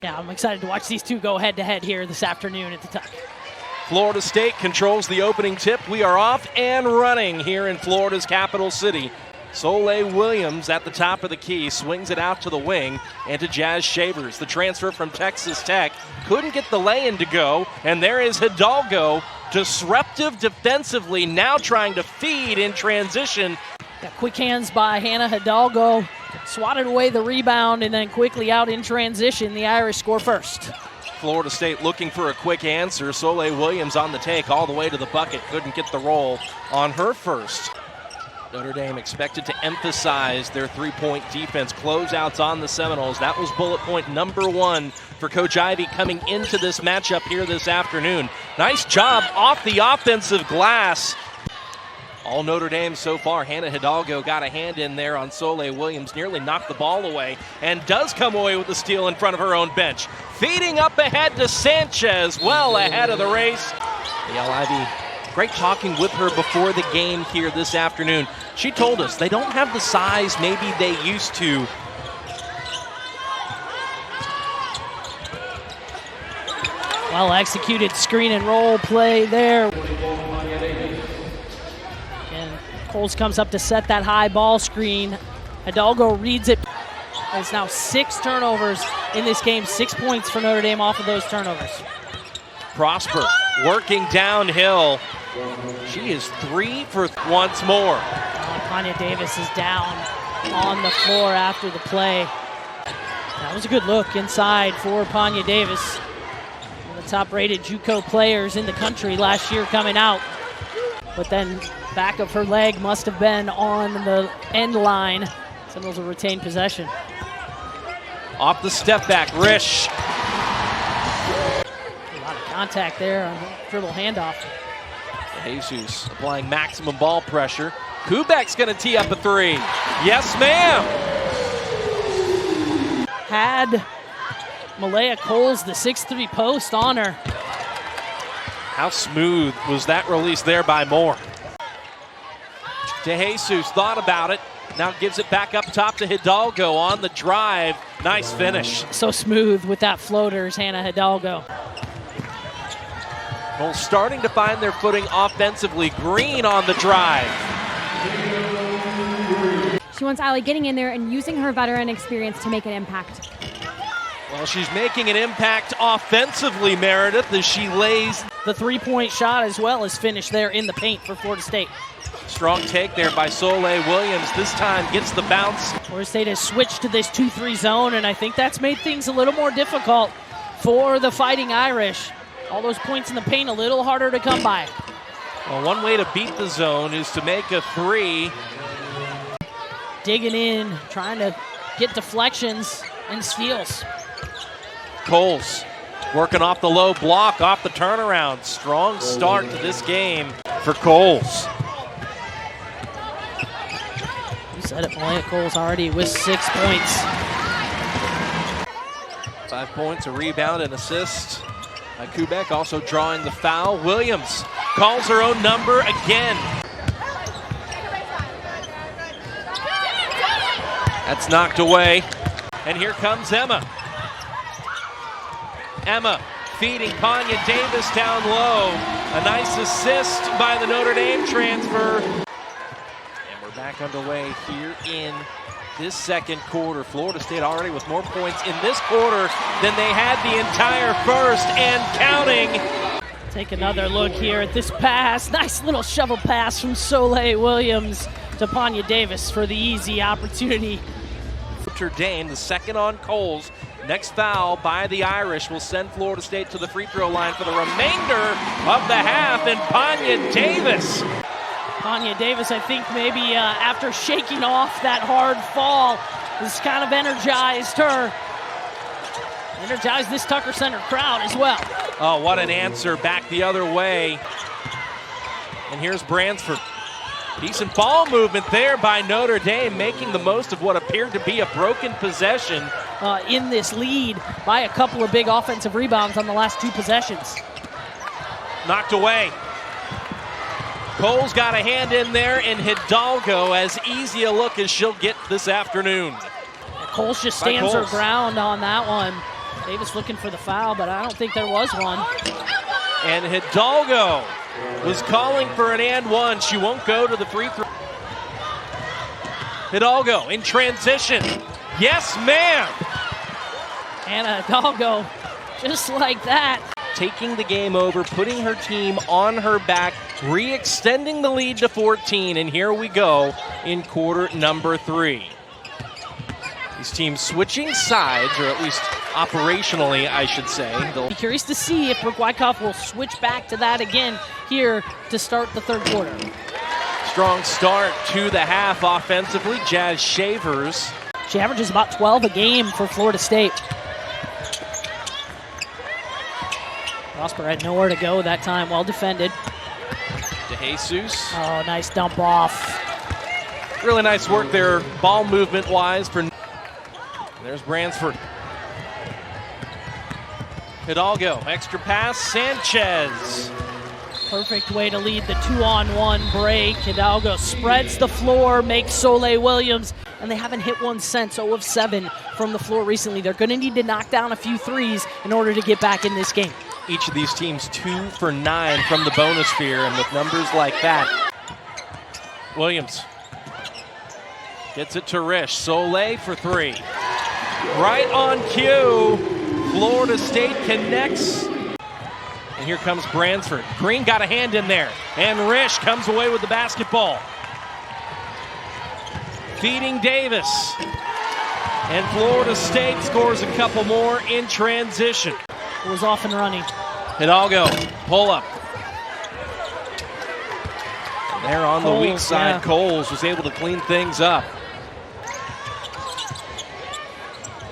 Yeah, I'm excited to watch these two go head-to-head here this afternoon at the Tuck. Florida State controls the opening tip. We are off and running here in Florida's capital city. Soleil Williams at the top of the key, swings it out to the wing and to Jazz Shavers. The transfer from Texas Tech couldn't get the lay-in to go, and there is Hidalgo, disruptive defensively, now trying to feed in transition. Got quick hands by Hannah Hidalgo, swatted away the rebound, and then quickly out in transition. The Irish score first. Florida State looking for a quick answer. Soleil Williams on the take all the way to the bucket. Couldn't get the roll on her first. Notre Dame expected to emphasize their three-point defense. Closeouts on the Seminoles. That was bullet point number one for Coach Ivey coming into this matchup here this afternoon. Nice job off the offensive glass. All Notre Dame so far. Hannah Hidalgo got a hand in there on Soleil Williams, nearly knocked the ball away, and does come away with the steal in front of her own bench. Feeding up ahead to Sanchez, well ahead of the race. Ivy, great talking with her before the game here this afternoon. She told us they don't have the size maybe they used to. Well executed screen and roll play there. Coles comes up to set that high ball screen. Hidalgo reads it. It's now 6 turnovers in this game. 6 points for Notre Dame off of those turnovers. Prosper working downhill. She is 3 for once more. Panya Davis is down on the floor after the play. That was a good look inside for Panya Davis. One of the top-rated JUCO players in the country last year coming out. But then back of her leg must have been on the end line. Seminoles will retain possession. Off the step back, Risch. A lot of contact there on the dribble handoff. Jesus applying maximum ball pressure. Kubek's gonna tee up a three. Yes, ma'am. Had Malaya Coles the 6'3" post on her. How smooth was that release there by Moore? DeJesus thought about it. Now gives it back up top to Hidalgo on the drive. Nice finish. So smooth with that floaters, Hannah Hidalgo. Well, starting to find their footing offensively. Green on the drive. She wants Allie getting in there and using her veteran experience to make an impact. Well, she's making an impact offensively, Meredith, as she lays the three-point shot as well as finish there in the paint for Florida State. Strong take there by Soleil Williams. This time gets the bounce. Florida State has switched to this 2-3 zone, and I think that's made things a little more difficult for the Fighting Irish. All those points in the paint a little harder to come by. Well, one way to beat the zone is to make a three. Digging in, trying to get deflections and steals. Coles working off the low block, off the turnaround. Strong start to this game for Coles. You said it, Malaya Coles already with 6 points. 5 points, a rebound, and assist. Kubek also drawing the foul. Williams calls her own number again. That's knocked away. And here comes Emma. Emma feeding Panya Davis down low. A nice assist by the Notre Dame transfer. And we're back underway here in this second quarter. Florida State already with more points in this quarter than they had the entire first and counting. Take another look here at this pass. Nice little shovel pass from Soleil Williams to Panya Davis for the easy opportunity. Notre Dame, the second on Coles. Next foul by the Irish will send Florida State to the free throw line for the remainder of the half, and Panya Davis. Panya Davis, I think maybe after shaking off that hard fall, has kind of energized her. Energized this Tucker Center crowd as well. Oh, what an answer back the other way. And here's Bransford. Decent ball movement there by Notre Dame, making the most of what appeared to be a broken possession. In this lead by a couple of big offensive rebounds on the last 2 possessions. Knocked away. Coles got a hand in there, and Hidalgo as easy a look as she'll get this afternoon. Coles just stands her ground on that one. Davis looking for the foul, but I don't think there was one. And Hidalgo was calling for an and one. She won't go to the free throw. Hidalgo in transition. Yes, ma'am. And Hidalgo, just like that. Taking the game over, putting her team on her back, re-extending the lead to 14, and here we go in quarter number 3. These teams switching sides, or at least operationally, I should say. They'll be curious to see if Brooke Wyckoff will switch back to that again here to start the third quarter. Strong start to the half offensively. Jazz Shavers. She averages about 12 a game for Florida State. Prosper had nowhere to go that time. Well defended. DeJesus. Oh, nice dump off. Really nice work there, ball movement-wise. There's Bransford. Hidalgo, extra pass, Sanchez. Perfect way to lead the 2-on-1 break. Hidalgo spreads the floor, makes Soleil Williams, and they haven't hit one since 0 of 7 from the floor recently. They're going to need to knock down a few threes in order to get back in this game. Each of these teams 2 for 9 from the bonus sphere, and with numbers like that. Williams gets it to Rish. Soleil for 3. Right on cue. Florida State connects. And here comes Bransford. Green got a hand in there. And Rish comes away with the basketball. Feeding Davis. And Florida State scores a couple more in transition. It was off and running. Hidalgo, pull up. And there on the weak side, yeah. Coles was able to clean things up.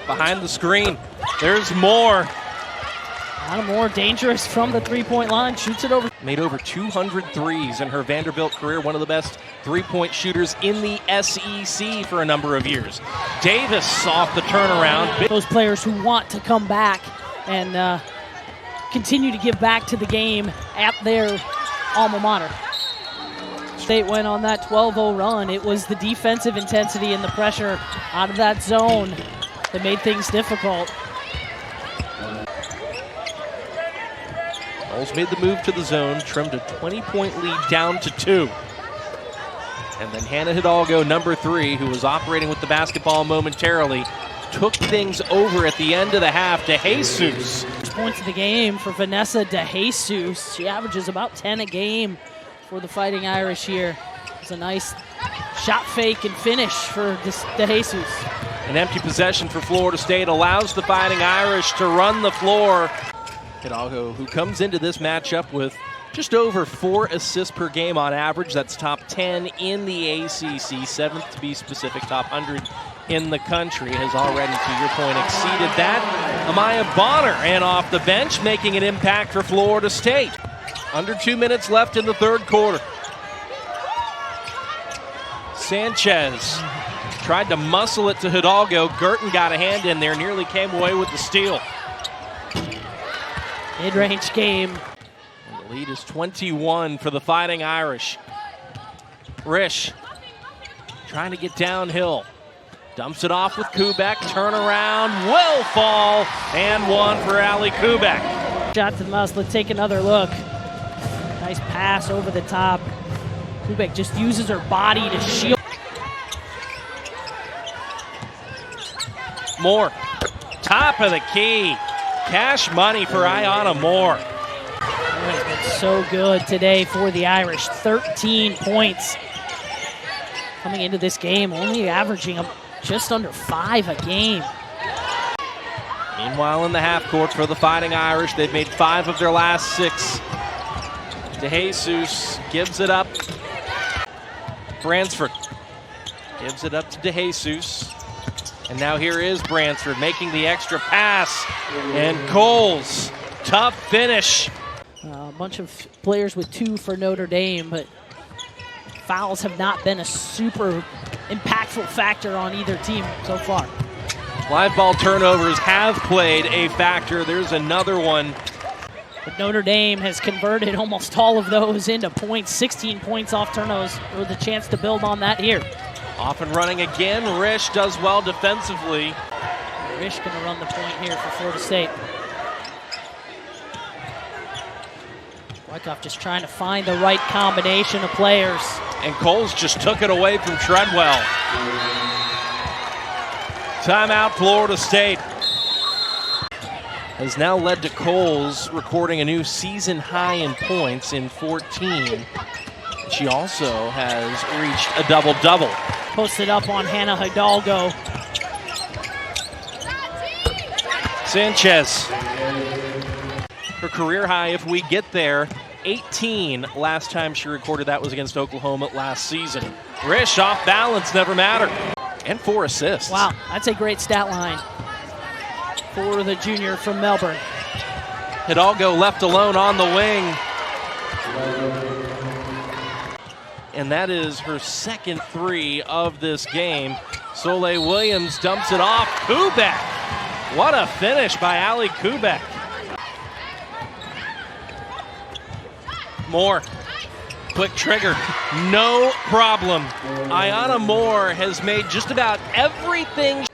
Behind the screen, there's Moore. Iyana Moore, dangerous from the three-point line, shoots it over. Made over 200 threes in her Vanderbilt career, one of the best three-point shooters in the SEC for a number of years. Davis off the turnaround. Those players who want to come back and continue to give back to the game at their alma mater. State went on that 12-0 run. It was the defensive intensity and the pressure out of that zone that made things difficult. Knowles made the move to the zone, trimmed a 20-point lead down to 2. And then Hannah Hidalgo, number 3, who was operating with the basketball momentarily, took things over at the end of the half. DeJesus. Points of the game for Vanessa DeJesus. She averages about 10 a game for the Fighting Irish here. It's a nice shot fake and finish for DeJesus. An empty possession for Florida State allows the Fighting Irish to run the floor. Hidalgo, who comes into this matchup with just over 4 assists per game on average. That's top 10 in the ACC, 7th to be specific, top 100 in the country, has already, to your point, exceeded that. Amaya Bonner, and off the bench, making an impact for Florida State. Under 2 minutes left in the third quarter. Sanchez tried to muscle it to Hidalgo. Girton got a hand in there, nearly came away with the steal. Mid-range game. And the lead is 21 for the Fighting Irish. Rish trying to get downhill. Dumps it off with Kubek. Turnaround will fall. And one for Allie Kubek. Shot to the mouse. Let's take another look. Nice pass over the top. Kubek just uses her body to shield. Moore. Top of the key. Cash money for Iyana Moore. It's been so good today for the Irish. 13 points coming into this game, only averaging just under 5 a game. Meanwhile, in the half court for the Fighting Irish, they've made 5 of their last 6. DeJesus gives it up. Bransford gives it up to DeJesus. And now here is Bransford making the extra pass. And Coles, tough finish. A bunch of players with 2 for Notre Dame, but fouls have not been a super impactful factor on either team so far. Live ball turnovers have played a factor. There's another one. But Notre Dame has converted almost all of those into points, 16 points off turnovers with a chance to build on that here. Off and running again. Rish does well defensively. Risch going to run the point here for Florida State. Wyckoff just trying to find the right combination of players. And Coles just took it away from Treadwell. Timeout, Florida State. Has now led to Coles recording a new season high in points in 14. She also has reached a double-double. Posted up on Hannah Hidalgo. Sanchez. Her career high, if we get there, 18 last time she recorded that was against Oklahoma last season. Risch off balance, never mattered. And 4 assists. Wow, that's a great stat line for the junior from Melbourne. Hidalgo left alone on the wing. And that is her second 3 of this game. Soleil Williams dumps it off. Kubek. What a finish by Allie Kubek. Moore. Quick trigger. No problem. Iyana Moore has made just about everything.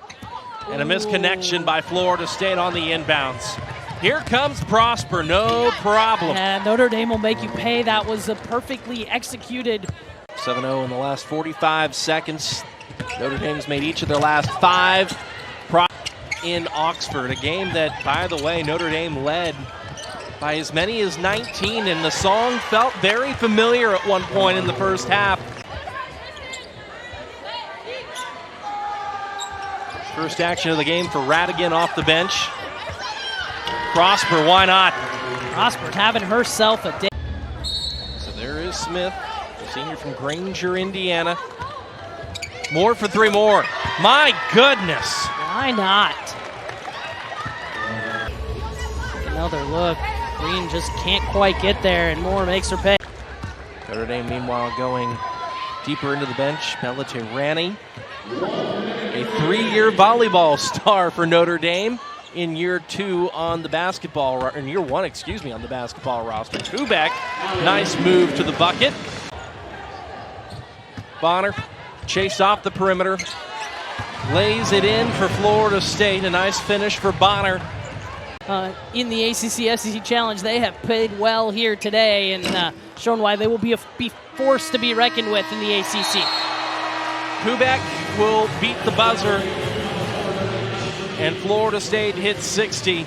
And a misconnection by Florida State on the inbounds. Here comes Prosper. No problem. And Notre Dame will make you pay. That was a perfectly executed. 7-0 in the last 45 seconds. Notre Dame's made each of their last 5 in Oxford. A game that, by the way, Notre Dame led by as many as 19, and the song felt very familiar at one point in the first half. First action of the game for Radigan off the bench. Prosper, why not? Prosper having herself a day. So there is Smith, the senior from Granger, Indiana. Moore for 3 more. My goodness. Why not? Another look. Green just can't quite get there, and Moore makes her pay. Notre Dame, meanwhile, going deeper into the bench. Rani, a 3-year volleyball star for Notre Dame in year 2 on the basketball, in year 1, excuse me, on the basketball roster. Kubek, nice move to the bucket. Bonner chased off the perimeter, lays it in for Florida State. A nice finish for Bonner. In the ACC SEC Challenge, they have played well here today and shown why they will be forced to be reckoned with in the ACC. Kubek will beat the buzzer, and Florida State hits 60.